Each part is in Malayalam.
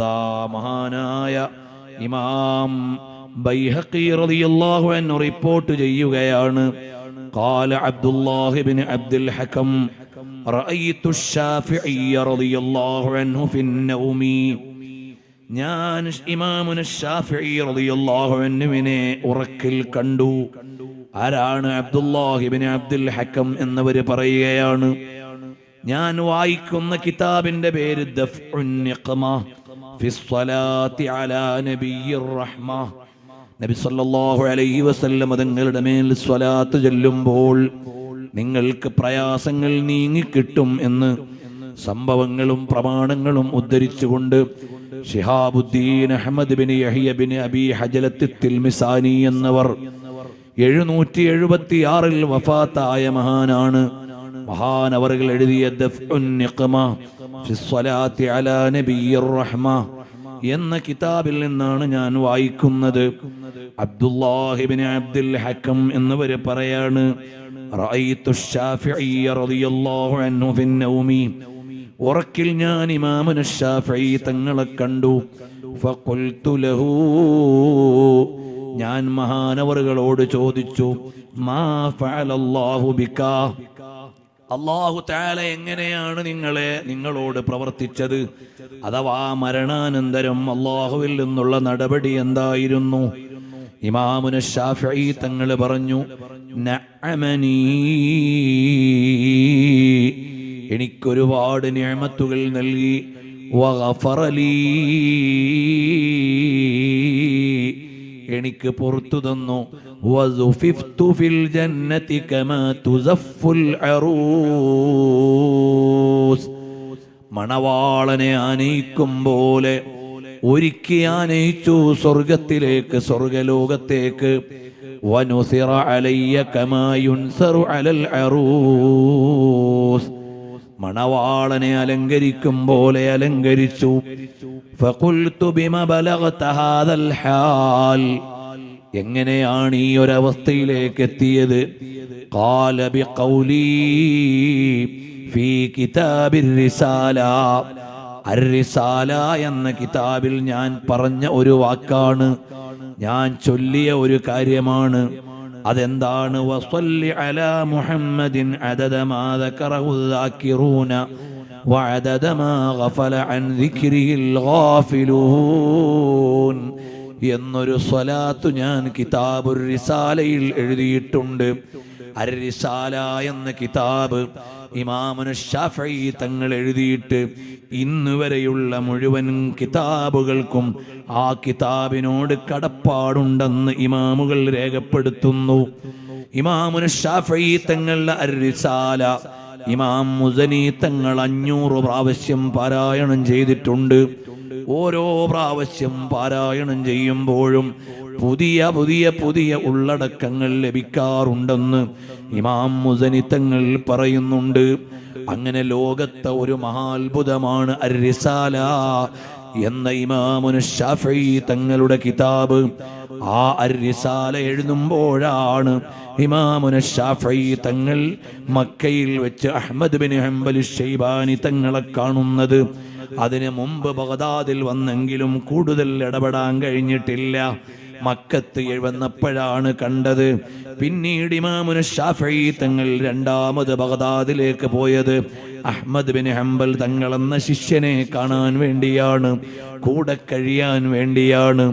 അതാ മഹാനായ ഇമാം ബൈഹഖി റളിയല്ലാഹു അൻഹു റിപ്പോർട്ട് ചെയ്യുകയാണ്. ഖാല അബ്ദുല്ലാഹി ഇബ്നു അബ്ദുൽ ഹകം റഅയ്തു അശ്ശാഫിഈ റളിയല്ലാഹു അൻഹു ഫിന്നൗമി. ഞാൻ ഇമാമുന ശാഫിഈ റളിയല്ലാഹു അൻഹുവിനെ ഉറക്കിൽ കണ്ടു. ആരാണ്? അബ്ദുല്ലാഹി ഇബ്നു അബ്ദുൽ ഹകം എന്നവർ പറയുകയാണ്. ഞാൻ വായിക്കുന്ന കിതാബിന്റെ പേര് ദഫ്ഉൻ നിഖ്മ ഫി സ്വലാത്തി അലാ നബിയ്യിർ റഹ്മ. നബി സല്ലല്ലാഹു അലൈഹി വസല്ലം തങ്ങളുടെ മേൽ സ്വലാത്ത് ചൊല്ലുമ്പോൾ നിങ്ങൾക്ക് പ്രയാസങ്ങൾ നീങ്ങിക്കിട്ടും എന്ന് സംഭവങ്ങളും പ്രമാണങ്ങളും ഉദ്ധരിച്ചുകൊണ്ട് ശിഹാബുദ്ദീൻ അഹ്മദ് ബിൻ യഹ്യ ബിൻ അബി ഹജലത്ത് തിൽമിസാനി എന്നവർ 776 വഫാത്തായ മഹാനാണ്. മഹാനവറുകൾ എഴുതിയ ദഫ്ഉൻ നിഖ്മ ഫി സ്വലാത്തി അലാ നബിയ്യിർ റഹ്മ എന്ന കിതാബിൽ നിന്നാണ് ഞാൻ വായിക്കുന്നത്. അബ്ദുല്ലാഹി ഇബ്നു അബ്ദുൽ ഹകം എന്നവർ പറയാണ്, റഅയ്തു അശ്ശാഫിഈ റളിയല്ലാഹു അൻഹു ഫിന്നൗമി. ഉറക്കിൽ ഞാൻ ഇമാമുന ശാഫിഈ തങ്ങളെ കണ്ടു. ഫഖുൽതു ലഹു, ഞാൻ മഹാനവറുകളോട് ചോദിച്ചു, മാ ഫഅലല്ലാഹു ബികാ, അല്ലാഹു തആല എങ്ങനെയാണ് നിങ്ങളോട് പ്രവർത്തിച്ചത്? അഥവാ മരണാനന്തരം അല്ലാഹുവിൽ നിന്നുള്ള നടപടി എന്തായിരുന്നു? ഇമാമുന ശാഫിഈ തങ്ങൾ പറഞ്ഞു, നഅമനീ, എനിക്കൊരുപാട് നിഅമത്തുകൾ നൽകി. വഗഫറലീ, എനിക്ക് പുറത്തു തന്നു. വസുഫിഫ്തു ഫിൽ ജന്നതി കമാ തുസഫുൽ അറൂസ്, മണവാളനെ ആനയിക്കും പോലെ ഒരുക്കി ആനയിച്ചു സ്വർഗത്തിലേക്ക്, സ്വർഗലോകത്തേക്ക്. വനുസിറ അലയ്യ കമാ യുൻസറു അലൽ അറൂസ്, മണവാളനെ അലങ്കരിക്കും പോലെ അലങ്കരിച്ചു. ഫഖുൽതു ബിമ ബലഗത ഹാദൽ ഹാൽ, എങ്ങനെയാണ് ഈ ഒരവസ്ഥയിലേക്ക് എത്തിയത്? ഖാല ബിഖൗലി ഫീ കിതാബിർ റിസാല, അർ-റിസാല എന്ന കിതാബിൽ ഞാൻ പറഞ്ഞ ഒരു വാക്കാണ്, ഞാൻ ചൊല്ലിയ ഒരു കാര്യമാണ്. അതെന്താണ്? വസല്ലി അലാ മുഹമ്മദിൻ അദദ മാ ദകറഹു ദാകിറൂന വഅദദ മാ ഗഫല അൻ ദിക്രിഹിൽ ഗാഫിലൂൻ എന്നൊരു സ്വലാത്ത് ഞാൻ കിതാബുർ റിസാലയിൽ എഴുതിയിട്ടുണ്ട്. അർ-റിസാല എന്ന കിതാബ് ഇമാമുന ശാഫിഈ തങ്ങൾ എഴുതിയിട്ട് ഇന്നുവരെയുള്ള മുഴുവൻ കിതാബുകൾക്കും ആ കിതാബിനോട് കടപ്പാടുണ്ടെന്ന് ഇമാമുകൾ രേഖപ്പെടുത്തുന്നു. ഇമാമുന ശാഫിഈ തങ്ങളുടെ അർ-റിസാല ഇമാം മുസനി തങ്ങൾ 500 പ്രാവശ്യം പാരായണം ചെയ്തിട്ടുണ്ട്. ഓരോ പ്രാവശ്യം പാരായണം ചെയ്യുമ്പോഴും പുതിയ പുതിയ പുതിയ ഉള്ളടക്കങ്ങൾ ലഭിക്കാറുണ്ടെന്ന് ഇമാം മുസനി തങ്ങൾ പറയുന്നുണ്ട്. അങ്ങനെ ലോകത്തെ ഒരു മഹാത്ഭുതമാണ് അർ-റിസാല എന്ന ഇമാമുന ശാഫിഈ തങ്ങളുടെ കിതാബ്. ആ അർ-റിസാല എഴുതുമ്പോഴാണ് ഇമാമുന ശാഫിഈ തങ്ങൾ മക്കയിൽ വെച്ച് അഹ്മദ് ബിൻ ഹംബൽ ശൈബാനി തങ്ങളെ കാണുന്നത്. അതിനു മുമ്പ് ബഗ്ദാദിൽ വന്നെങ്കിലും കൂടുതൽ ഇടപെടാൻ കഴിഞ്ഞിട്ടില്ല. മക്കത്ത് വന്നപ്പോഴാണ് കണ്ടത്. പിന്നീട് ഇമാമുന ശാഫിഈ തങ്ങൾ രണ്ടാമത് ബഗ്ദാദിലേക്ക് പോയത് അഹ്മദ് ബിൻ ഹംബൽ തങ്ങൾ എന്ന ശിഷ്യനെ കാണാൻ വേണ്ടിയാണ്, കൂടെ കഴിയാൻ വേണ്ടിയാണ്,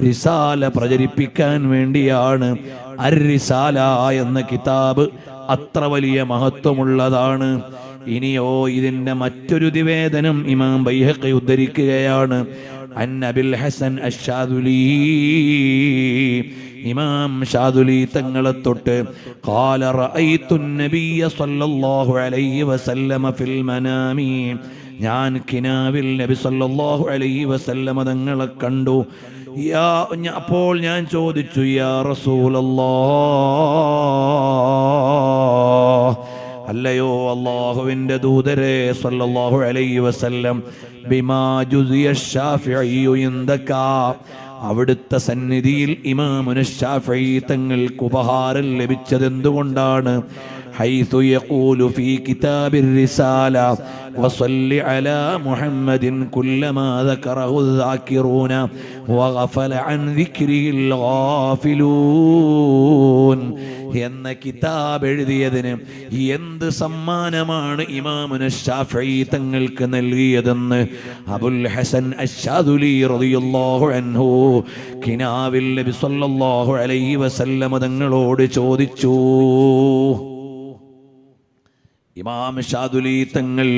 റിസാല പ്രചരിപ്പിക്കാൻ വേണ്ടിയാണ്. അർ-റിസാല എന്ന കിതാബ് അത്ര വലിയ മഹത്വമുള്ളതാണ്. ഇനിയോ ഇതിന്റെ മറ്റൊരു നിവേദനം ഇമാം ബൈഹഖി ഉദ്ധരിക്കുകയാണ്. അൻ അബിൽ ഹസൻ അശ്ശാദുലി, ഇമാം ഷാദുലി തങ്ങളെ തൊട്ട് ഖാല റഅയ്തു നബിയ സല്ലല്ലാഹു അലൈഹി വസല്ലമ ഫിൽ മനാമി, ഞാൻ കിനാവിൽ നബി സല്ലല്ലാഹു അലൈഹി വസല്ലമ തങ്ങളെ കണ്ടു. അപ്പോൾ ഞാൻ ചോദിച്ചു, യാ റസൂലല്ലാഹ്, അല്ലയോ അല്ലാഹുവിൻ്റെ ദൂതരെ സല്ലല്ലാഹു അലൈഹി വസല്ലം, ബിമാ ജുസിയ ശാഫിഈ ഇൻദക, അവിടുത്തെ സന്നിധിയിൽ ഇമാമുന ശാഫിഈ തങ്ങൾക്ക് ഉപഹാരം ലഭിച്ചത് എന്തുകൊണ്ടാണ്? حيث يقول في كتاب الرسالة وصل على محمد كلما ذكره الذاكرون وغفل عن ذكره الغافلون എന്ന കിതാബ് എഴുതിയതിന് എന്ത് സമ്മാനമാണ് ഇമാമുന ശാഫിഈ തങ്ങൾക്ക് നൽകിയതെന്ന് അബുൽ ഹസൻ അശ്ശാദുലി റളിയല്ലാഹു അൻഹു കിനാവിൽ നബി സല്ലല്ലാഹു അലൈഹി വസല്ലം തങ്ങളോട് ചോദിച്ചു. ഇമാം ശാദുലി തങ്ങൾ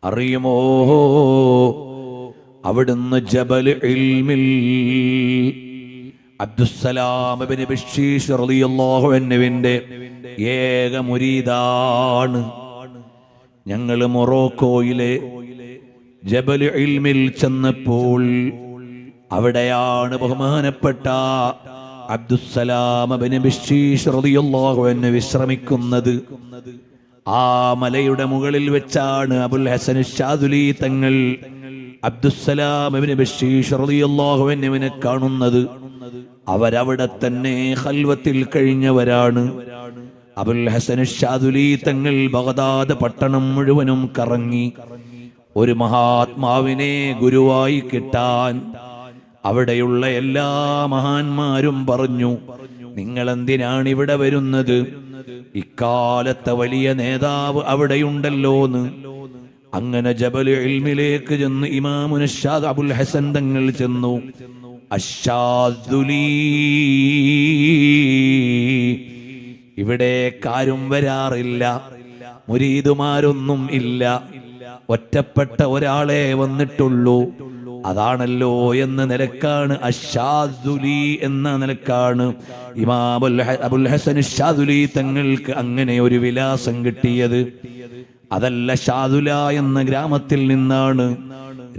അറിയുമോ, അവിടുന്ന് ജബൽ ഇൽമിൽ അബ്ദുസ്സലാം ഇബ്നു ബിശ്ശീഷ് റളിയല്ലാഹു അൻഹുവിന്റെ ഏക മുരീദാണ്. ഞങ്ങൾ മൊറോക്കോയിലെ ജബൽ ഇൽമിൽ ചെന്നപ്പോൾ അവിടെയാണ് ബഹുമാനപ്പെട്ട അബ്ദുസ്സലാം ഇബ്നു ബിശ്ശീഷ് റളിയല്ലാഹു അൻഹു വിശ്രമിക്കുന്നത്. ആ മലയുടെ മുകളിൽ വെച്ചാണ് അബുൽ ഹസൻ ശാദുലി തങ്ങൾ അബ്ദുസ്സലാം ഇബ്നു ബിശ്ശീഷ് റളിയല്ലാഹു അൻഹുവിനെ കാണുന്നത്. അവരവിടെ തന്നെ ഖൽവത്തിൽ കഴിഞ്ഞവരാണ്. അബുൽ ഹസൻ ശാദുലി തങ്ങൾ ബഗ്ദാദ് പട്ടണം മുഴുവനും കറങ്ങി ഒരു മഹാത്മാവിനെ ഗുരുവായി കിട്ടാൻ. അവിടെയുള്ള എല്ലാ മഹാന്മാരും പറഞ്ഞു, നിങ്ങൾ എന്തിനാണ് ഇവിടെ വരുന്നത്? ഇക്കാലത്തെ വലിയ നേതാവ് അവിടെയുണ്ടല്ലോന്ന്. അങ്ങനെ ജബൽ ഇൽമിലേക്ക് ചെന്ന് ഇമാമുന ശാദ് അബുൽ ഹസൻ തങ്ങൾ ചെന്നു. അശ്ശാദുലി, ഇവിടേക്കാരും വരാറില്ല, മുരീദുമാരൊന്നും ഇല്ല, ഒറ്റപ്പെട്ട ഒരാളെ വന്നിട്ടുള്ളൂ. അതാണല്ലോ എന്ന നിലക്കാണ് അശ്ശാദുലി എന്ന നിലക്കാണ് ഇമാം അബുൽ ഹസൻ ശാദുലി തങ്ങൾക്ക് അങ്ങനെ ഒരു വിലാസം കിട്ടിയത്. അതല്ല, ഷാദുല എന്ന ഗ്രാമത്തിൽ നിന്നാണ്.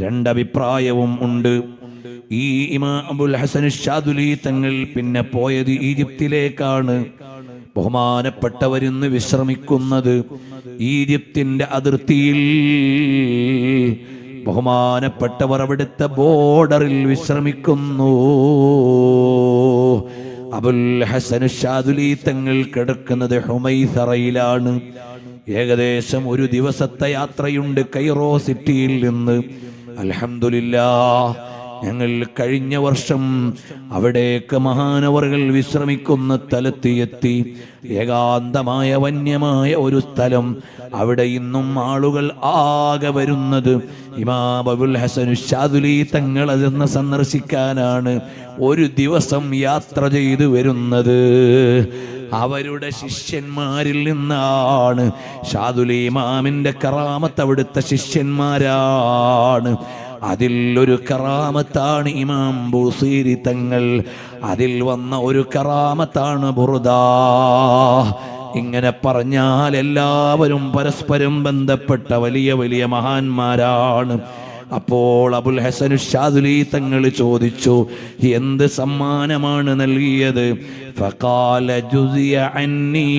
രണ്ടഭിപ്രായവും ഉണ്ട്. ഈ ഇമാം അബുൽ ഹസൻ ശാദുലി തങ്ങൾ പിന്നെ പോയത് ഈജിപ്തിലേക്കാണ്. ബഹുമാനപ്പെട്ടവരിന്ന് വിശ്രമിക്കുന്നത് ഈജിപ്തിന്റെ അതിർത്തിയിൽ. ബഹുമാനപ്പെട്ടവർ അവിടുത്തെ ബോർഡറിൽ വിശ്രമിക്കുന്നു. അബുൽ ഹസൻ ശാദുലി തങ്ങൾ കിടക്കുന്നത് ഹുമൈസറയിലാണ്. ഏകദേശം ഒരു ദിവസത്തെ യാത്രയുണ്ട് കൈറോ സിറ്റിയിൽ നിന്ന്. അൽഹംദുലില്ലാഹ്, ഞങ്ങൾ കഴിഞ്ഞ വർഷം അവിടേക്ക് മഹാനവറുകൾ വിശ്രമിക്കുന്ന സ്ഥലത്ത് ഏകാന്തമായ വന്യമായ ഒരു സ്ഥലം. അവിടെ ഇന്നും ആളുകൾ ആകെ വരുന്നത് ഇമാം അബുൽ ഹസൻ ശാദുലി തങ്ങൾ അതെന്ന് സന്ദർശിക്കാനാണ്. ഒരു ദിവസം യാത്ര ചെയ്തു വരുന്നത്. അവരുടെ ശിഷ്യന്മാരിൽ നിന്നാണ്. ശാദുലി ഇമാമിന്റെ കറാമത്ത് അവിടുത്തെ ശിഷ്യന്മാരാണ്. അതിൽ ഒരു കറാമത്താണ് ഇമാം ബൂസീരി തങ്ങൾ. അതിൽ വന്ന ഒരു കറാമത്താണ് ബുർദ. ഇങ്ങനെ പറഞ്ഞാൽ എല്ലാവരും പരസ്പരം ബന്ധപ്പെട്ട വലിയ വലിയ മഹാന്മാരാണ്. അപ്പോൾ അബുൽ ഹസൻ ശാദുലി തങ്ങൾ ചോദിച്ചു, എന്ത് സമ്മാനമാണ് നൽകിയത്? ഫഖാല ജുസിയ അന്നീ,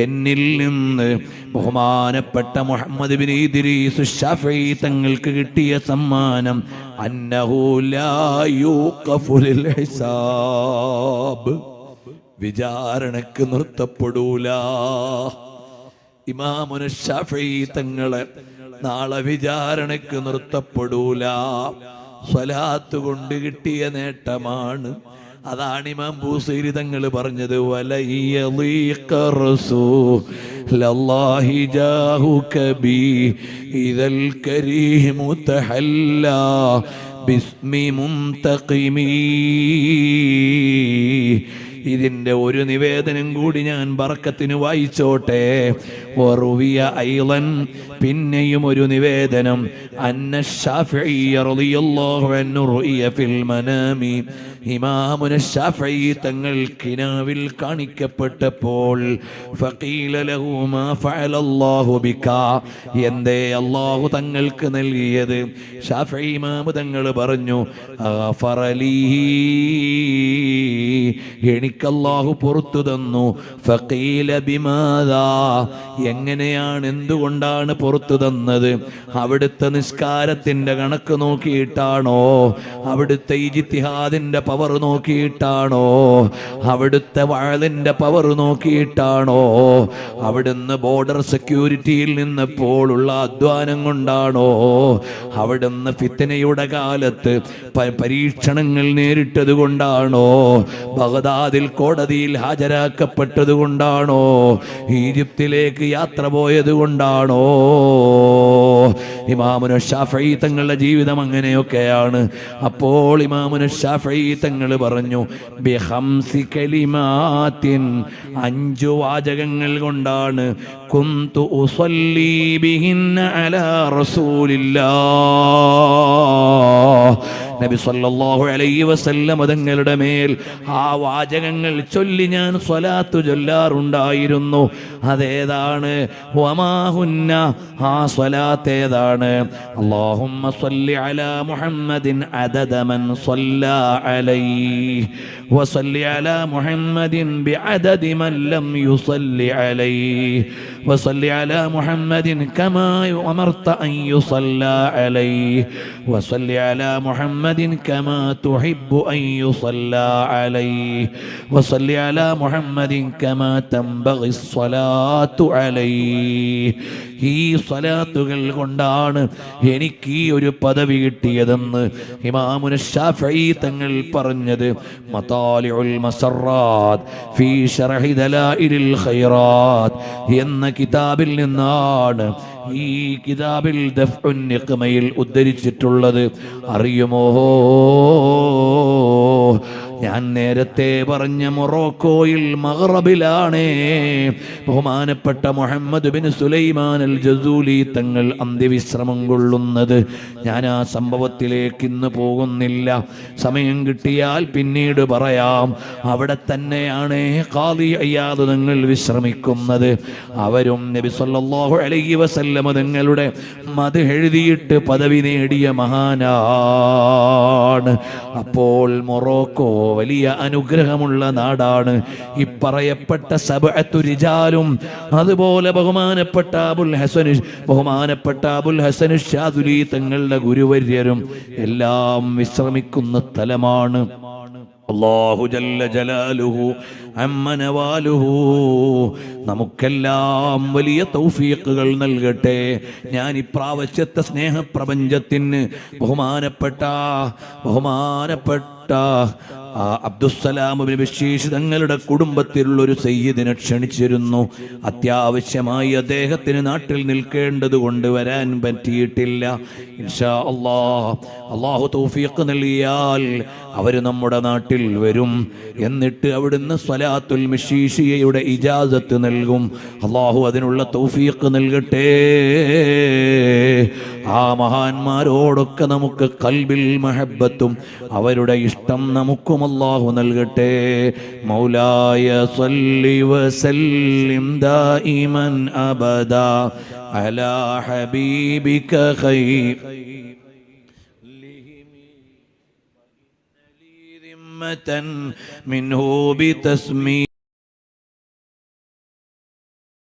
എന്നിൽ നിന്ന് ബഹുമാനപ്പെട്ട മുഹമ്മദ് ബിൻ ഇദ്രീസ് ശാഫിഈ തങ്ങൾക്ക് കിട്ടിയ സമ്മാനം അന്നഹു ലാ യൂഖഫു ലിൽ ഹിസാബ്, വിചാരണക്ക് നിർത്തപ്പെടൂല. ഇമാമുന ശാഫിഈ തങ്ങളെ നാളെ വിചാരണക്ക് നിർത്തപ്പെടൂല. സ്വലാത്ത് കൊണ്ട് കിട്ടിയ നേട്ടമാണ്. അതാണ് ഇമാം ബൂസൈരി തങ്ങൾ പറഞ്ഞത്, വലയ്യളീഖ റസൂലല്ലാഹി ജാഹുക ബി ഇദൽ കരീമു തഹല്ലാ ബിസ്മി മുൻതഖിമീ. ഇതിന്റെ ഒരു നിവേദനം കൂടി ഞാൻ ബർക്കത്തിന് വായിച്ചോട്ടെ. വറുവിയ ഐളൻ, പിന്നെയും ഒരു നിവേദനം, അന്ന ശാഫിഈ റളിയല്ലാഹു അൻഹു റുഇയ ഫിൽ മനാമി, ഇമാമുന ശാഫിഈ തങ്ങൾ കിനാവിൽ കാണിക്കപ്പെട്ടപ്പോൾ ഫഖീല ലഹു മാ ഫഅലല്ലാഹു ബിക, എന്തേ അല്ലാഹു തങ്ങൾക്ക് നൽകിയത്? ശാഫിഈ ഇമാം തങ്ങൾ പറഞ്ഞു, ഗഫറലീ, എനിക്കല്ലാഹു പുറത്തു തന്നു. ഫഖീല ബിമാദാ, എങ്ങനെയാണ്, എന്തുകൊണ്ടാണ് പുറത്തു തന്നത്? അവിടുത്തെ നിസ്കാരത്തിന്റെ കണക്ക് നോക്കിയിട്ടാണോ? അവിടുത്തെ ഇജ്തിഹാദിന്റെ പവർ നോക്കിയിട്ടാണോ, അവിടുത്തെ വഅലിന്റെ പവർ നോക്കിയിട്ടാണോ, അവിടുന്ന് ബോർഡർ സെക്യൂരിറ്റിയിൽ നിന്നപ്പോഴുള്ള അധ്വാനം കൊണ്ടാണോ, അവിടുന്ന് ഫിത്നയുടെ കാലത്ത് പരീക്ഷണങ്ങൾ നേരിട്ടത് കൊണ്ടാണോ, ബഗ്ദാദിൽ കോടതിയിൽ ഹാജരാക്കപ്പെട്ടത് കൊണ്ടാണോ, ഈജിപ്തിലേക്ക് യാത്ര പോയത് കൊണ്ടാണോ? ഇമാമുന ശാഫഈ തങ്ങളുടെ ജീവിതം അങ്ങനെയൊക്കെയാണ്. അപ്പോൾ ഇമാമുന ശാഫഈ തങ്ങൾ പറഞ്ഞു, ബിഖംസി കലിമാത്തിൻ, 5 വാചകങ്ങൾ കൊണ്ടാണ് കുന്തു ഉസല്ലി ബിഹിന്ന അലാ റസൂലില്ലാഹ്, നബി സല്ലല്ലാഹു അലൈഹി വസല്ലം തങ്ങളുടെ മേൽ ആ വാചകങ്ങൾ ചൊല്ലി ഞാൻ സ്വലാത്ത് ചൊല്ലാറുണ്ടായിരുന്നു. അതേതാണ്? വമാഹുന്ന, ആ സ്വലാത്ത് ഏതാണ്? അല്ലാഹുമ്മ സ്വല്ലി അലാ മുഹമ്മദിൻ അദദ മൻ സ്വല്ലാ അലൈഹി വസല്ലി അലാ മുഹമ്മദിൻ ബിഅദദി മൻ ലം യുസല്ലി അലൈഹി വസല്ലി അലാ മുഹമ്മദിൻ കമാ അമർത അൻ യുസല്ലാ അലൈഹി വസല്ലി അലാ മുഹമ്മദിൻ കമാ തുഹിബ്ബു അൻ യുസല്ലാ അലൈഹി വസല്ലി അലാ മുഹമ്മദിൻ കമാ തൻബഗി സ്വലാത്തു അലൈഹി. ഈ സ്വലാത്തുകൾ കൊണ്ടാണ് എനിക്ക് ഈ ഒരു പദവി കിട്ടിയതെന്ന് ഇമാമുന ശാഫഈ തങ്ങൾ പറഞ്ഞത്. മതാലിഉൽ മസറാത്ത് ഫീ ശർഹി ദലായിലിൽ ഖൈറാത്ത് എന്ന കിതാബിൽ നിന്നാണ് ഈ കിതാബിൽ ദഫ്ഉൻ നിഖ്മയിൽ ഉദ്ധരിച്ചിട്ടുള്ളത്. അറിയുമോ, ഞാൻ നേരത്തെ പറഞ്ഞ മൊറോക്കോയിൽ മഗ്റബിലാണ് ബഹുമാനപ്പെട്ട മുഹമ്മദ് ബിൻ സുലൈമാൻ അൽ ജസൂലി തങ്ങൾ അന്ത്യവിശ്രമം കൊള്ളുന്നത്. ഞാൻ ആ സംഭവത്തിലേക്ക് ഇന്ന് പോകുന്നില്ല, സമയം കിട്ടിയാൽ പിന്നീട് പറയാം. അവിടെ തന്നെയാണ് ഖാദി ഇയാദ് തങ്ങൾ വിശ്രമിക്കുന്നത്. അവരും നബി സല്ലല്ലാഹു അലൈഹി വസല്ലം തങ്ങളുടെ മദ്ഹ് എഴുതിയിട്ട് പദവി നേടിയ മഹാനാണ്. അപ്പോൾ മൊറോക്കോ വലിയ അനുഗ്രഹമുള്ള നാടാണ്. ഇപ്പറയപ്പെട്ട സബഅത്തു റിജാലും അതുപോലെ ബഹുമാനപ്പെട്ട അബുൽ ഹസൻ ശാദുലി തങ്ങളുടെ ഗുരുവര്യരും എല്ലാം വിശ്രമിക്കുന്ന സ്ഥലമാണ്. അല്ലാഹു ജല്ല ജലാലുഹു അമ്മ നവാലുഹു നമുക്കെല്ലാം വലിയ തൗഫീഖുകൾ നൽകട്ടെ. ഞാൻ ഇപ്രാവശ്യത്തെ സ്നേഹപ്രപഞ്ചത്തിന് ബഹുമാനപ്പെട്ട അബ്ദുസ്സലാം ഇബ്നു ബശീർ തങ്ങളുടെ കുടുംബത്തിലുള്ള ഒരു സയ്യിദിനെ ക്ഷണിച്ചിരുന്നു. അത്യാവശ്യമായി അദ്ദേഹത്തിന് നാട്ടിൽ നിൽക്കേണ്ടത് കൊണ്ട് വരാൻ പറ്റിയിട്ടില്ല. ഇൻഷാ അല്ലാഹു തൗഫീഖ് നൽകിയാൽ അവർ നമ്മുടെ നാട്ടിൽ വരും. എന്നിട്ട് അവിടുന്ന് സ്വലാത്തുൽ മിശീഷിയയുടെ ഇജാസത്ത് നൽകും. അല്ലാഹു അതിനുള്ള തൗഫീഖ് നൽകട്ടെ. ആ മഹാന്മാരോടൊക്കെ നമുക്ക് ഖൽബിൽ മഹബ്ബത്തും അവരുടെ ഇഷ്ടം നമുക്കും അല്ലാഹു നൽകട്ടെ. മൗലായ സല്ലി വസല്ലിം ദായിമൻ അബദാ അലാ ഹബീബിക ഖൈർ മിൻഹു ബിതസ്മീ